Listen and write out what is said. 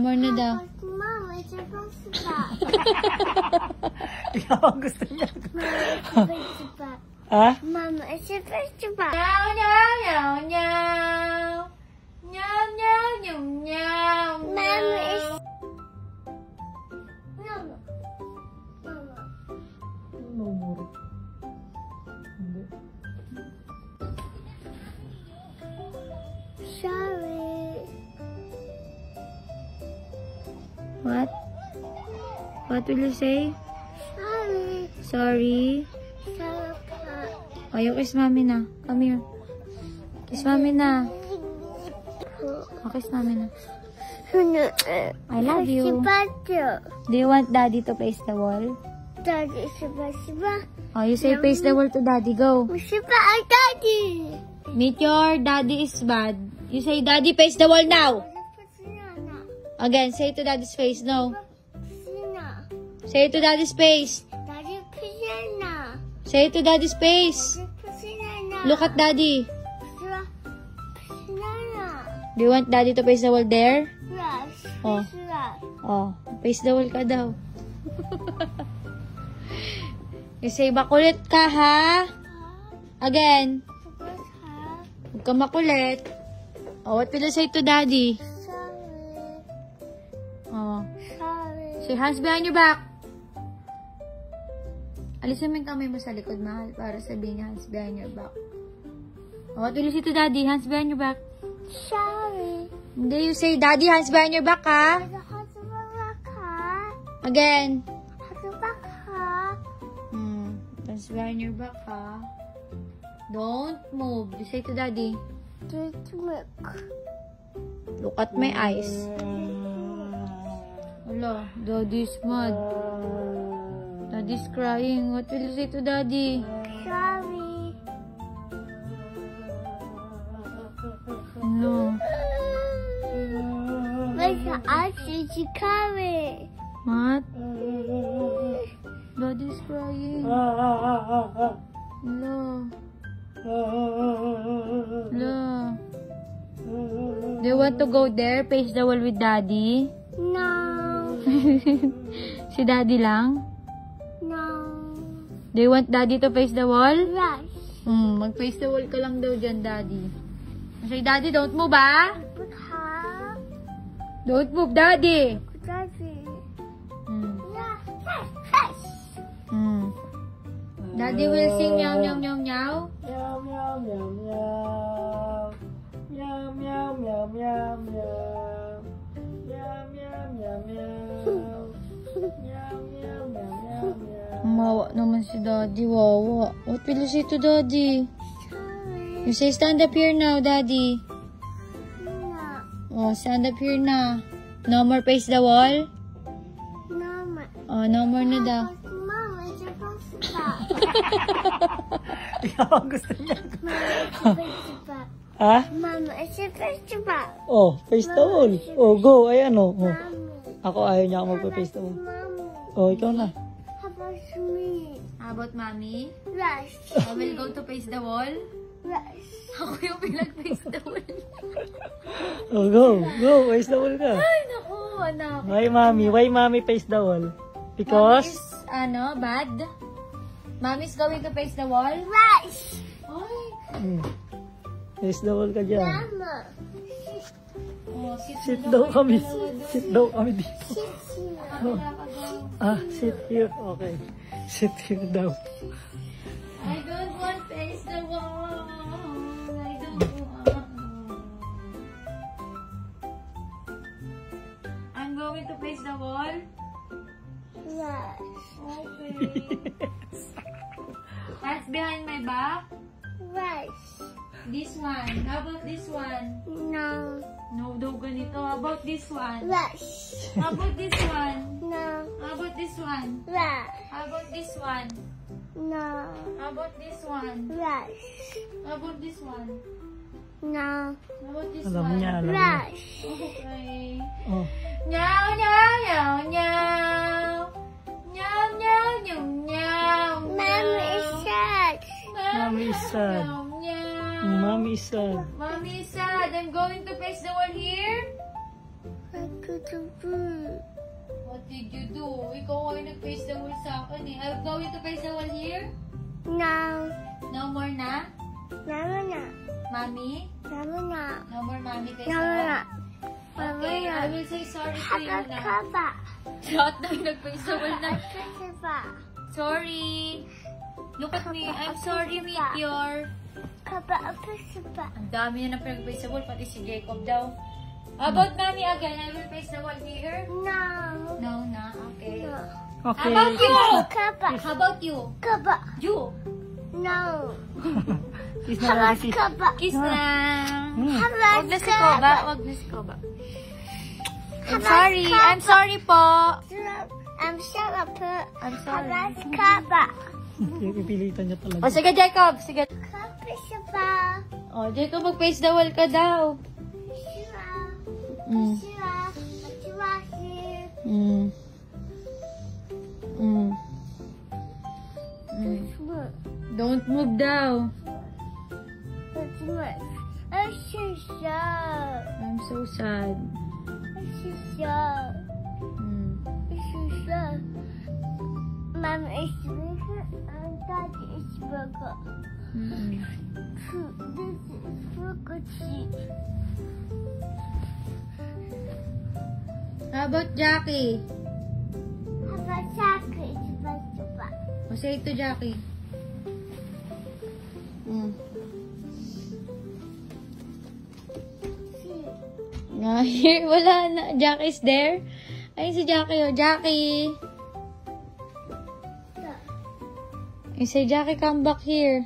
More na daw. Mama, it's supposed to stop. Ikaw ang gusto niya. Mama, it's supposed to stop. Ha? Mama, it's supposed to stop. Meow, meow, meow, meow. Meow, meow, meow, meow. Mama, it's... No, no. Mama. No more. Hindi. Sorry. What? What will you say? Sorry. Sorry. Sorry. Oh, you kiss mommy na. Come here. Kiss mommy na. Oh, kiss mommy na. I love you. Do you want daddy to face the wall? Daddy, Siba. Oh, you say face the wall to daddy. Go. Siba, Daddy. Meet your daddy is bad. You say daddy face the wall now. Again, say to daddy's face. No. Say to daddy's face. Daddy, Piano. Say to daddy's face. Look at daddy. Do you want daddy to face the wall there? Yes. Oh. Oh, face the wall ka daw. You say makulit ka ha? Again. Huwag ka makulit. Oh, what will you say to daddy? Sorry. Oh. Sorry. Say hands behind your back. Alisin mo yung kamay mo sa likod, mahal, para sabihin niya hands behind your back. Oh, what will you say to daddy? Hands behind your back. Sorry. Hindi, you say daddy hands behind your back ha? Again. Hands behind your back ha? Don't move. You say to daddy. Look at my eyes. Wala, daddy's mad. Daddy's crying. What will you say to daddy? Sorry. No. Where's the ice you carry? What? Daddy's crying. No. No. Do you want to go there? Face the wall with daddy? No. Si daddy lang? No. Do you want daddy to face the wall? Yes. Mag-face the wall ka lang daw dyan, daddy. Say, daddy, don't move, ah? Don't move, daddy. Daddy. Yeah. Daddy will sing meow, meow, meow, meow. Meow, meow, meow, meow. Meow, meow, meow, meow, meow. Meow, meow, meow, meow. Meow, meow, meow, meow, meow. Mawa naman si daddy, wawa. What will you say to daddy? Sorry. You say, stand up here now, daddy. No. Oh, stand up here na. No more face the wall? No. Oh, no more na daw. Mama, it's supposed to stop. Ikaw ang gusto niya. Mama, it's supposed to stop. Ha? Mama, it's supposed to stop. Oh, face the wall. Oh, go. Ayan oh. Oh. Mommy. Ako ayaw niya ako magpa-face the wall. Mommy. Oh, ikaw na. How about me? How about mommy? Yes. I will go to face the wall? Yes. Ako yung pinag-face the wall. Oh, go. Go. Face the wall ka. Ay, naku, anak. Why mommy? Why mommy face the wall? Mommy Because? is, bad? Mommy's going to face the wall? Yes. Ay. Face the wall ka dyan. Mama. Oh, Sit daw kami. Sit daw kami dito. Oh. Sit here. Okay. Sit here daw. I don't want face the wall. I don't want. I'm going to face the wall? Yes. Okay. Hands behind my back? Yes. This one. How about this one? No. No, daw ganito. How about this one? Yes. How about this one? No. How about this one? Yes. How about this one? No. How about this one? Yes. How about this one? No. How about this Alam one? niya, alam niya. Yes. Okay. Oh. Meow, meow, meow, meow. Meow, meow, meow, meow. Mama is sad. Mommy is sad. Meow, meow. Mommy is sad. Mommy is sad. I'm going to face the wall here. Okay. What did you do? Ikaw ay nag-face the wall sa akin eh. I'm going to face the wall here? No. No more na? No. Mommy? No. No more mommy face the No. wall? Okay, I will say sorry to you na. Kaba. Lahat na nag-face the wall na. Kaba. Sorry. Look at me. I'm sorry, Meteor. Kaba. Ang dami na ng pinag-face the wall, pati si Jacob daw. How about mommy again? I will face the wall here? No. No na, okay. No. How about you? Kaba. How about you? Kaba. You? No. Kiss na lang, kiss. Kaba. Kiss lang. Kaba. Wag na si Koba. Wag na si Koba. I'm sorry. I'm sorry po. I'm sorry. I'm sorry. Kaba. Pipilitan niya talaga. O sige, Jacob. Sige. Kaba. O, Jacob, mag-face the wall ka daw. Mm. Mm. Mm. Mm. Don't move daw. I'm so sad. I'm so sad. I'm so sad. Mm. I'm so sad. Mom is burger and Daddy is burger. Mm. This is burger cheese. How about Jackie? How about chocolate? O say to Jackie. Mm. Here, wala na. Jackie's there. Ayun si Jackie, oh. Jackie. You say, Jackie, come back here.